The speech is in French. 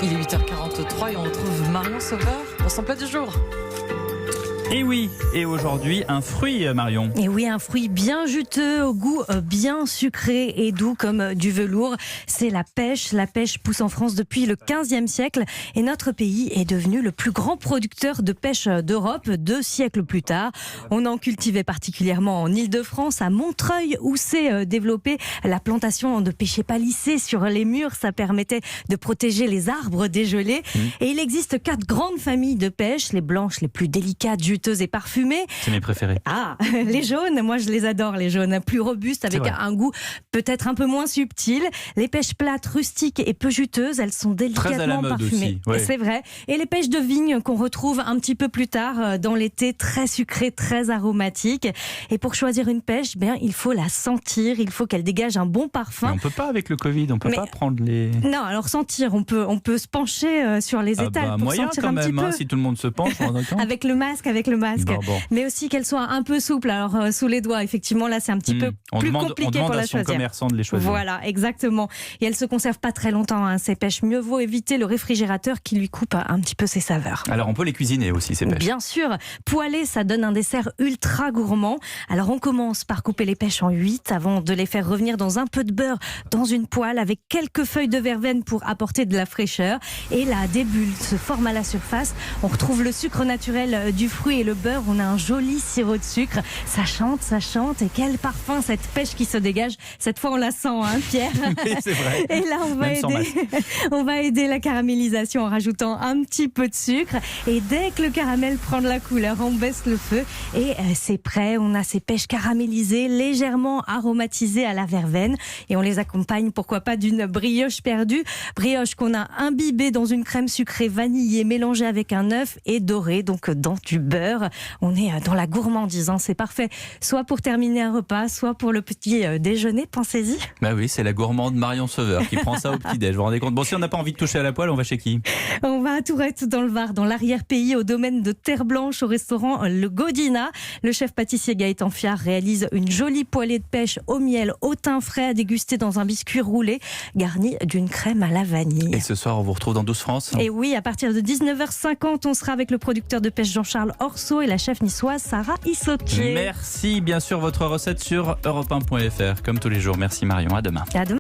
Il est 8h43 et on retrouve Marion Sauveur pour son plat du jour. Et oui, et aujourd'hui, un fruit, Marion. Et oui, un fruit bien juteux, au goût bien sucré et doux comme du velours. C'est la pêche. La pêche pousse en France depuis le 15e siècle et notre pays est devenu le plus grand producteur de pêche d'Europe 2 siècles plus tard. On en cultivait particulièrement en Île-de-France, à Montreuil, où s'est développée la plantation de pêcher palissé sur les murs. Ça permettait de protéger les arbres dégelés. Et il existe 4 grandes familles de pêche, les blanches les plus délicates, juteuses et parfumées. C'est mes préférés. Ah, les jaunes, moi je les adore, les jaunes, plus robustes, avec un goût peut-être un peu moins subtil. Les pêches plates, rustiques et peu juteuses, elles sont délicatement parfumées. Aussi, ouais. C'est vrai. Et les pêches de vigne qu'on retrouve un petit peu plus tard dans l'été, très sucrées, très aromatiques. Et pour choisir une pêche, il faut la sentir, il faut qu'elle dégage un bon parfum. Mais on peut pas avec le Covid, on peut pas prendre les... Non, alors sentir, on peut se pencher sur les étals pour moyen sentir quand un même, petit peu. si tout le monde se penche, on en a avec le masque. Bon. Mais aussi qu'elle soit un peu souple. Alors sous les doigts, effectivement, là c'est un petit peu plus compliqué pour la choisir. On demande à son commerçant de les choisir. Voilà, exactement. Et elles se conservent pas très longtemps, ces pêches. Mieux vaut éviter le réfrigérateur qui lui coupe un petit peu ses saveurs. Alors on peut les cuisiner aussi, ces pêches. Bien sûr, poêler, ça donne un dessert ultra gourmand. Alors on commence par couper les pêches en 8 avant de les faire revenir dans un peu de beurre dans une poêle avec quelques feuilles de verveine pour apporter de la fraîcheur. Et là, des bulles se forment à la surface. On retrouve le sucre naturel du fruit et le beurre. On a un joli sirop de sucre. Ça chante. Et quel parfum, cette pêche qui se dégage. Cette fois, on la sent, Pierre. Oui, c'est vrai. Et là, on va aider la caramélisation en rajoutant un petit peu de sucre. Et dès que le caramel prend de la couleur, on baisse le feu. Et c'est prêt. On a ces pêches caramélisées, légèrement aromatisées à la verveine. Et on les accompagne, pourquoi pas, d'une brioche perdue. Brioche qu'on a imbibée dans une crème sucrée vanillée, mélangée avec un œuf et dorée, donc dans du beurre. On est dans la gourmandise, c'est parfait. Soit pour terminer un repas, soit pour le petit déjeuner, pensez-y. Bah oui, c'est la gourmande Marion Sauveur qui prend ça au petit-déj. Vous vous rendez compte ? Bon, si on n'a pas envie de toucher à la poêle, on va chez qui ? On va à Tourette, dans le Var, dans l'arrière-pays, au domaine de Terre Blanche, au restaurant Le Godina. Le chef pâtissier Gaëtan Fiard réalise une jolie poêlée de pêche au miel, au thym frais à déguster dans un biscuit roulé, garni d'une crème à la vanille. Et ce soir, on vous retrouve dans 12 France ? Et oui, à partir de 19h50, on sera avec le producteur de pêche Jean-Charles Orceau et la chef niçoise Sarah Issotier. Merci, bien sûr, votre recette sur europe1.fr, comme tous les jours. Merci Marion, à demain. À demain.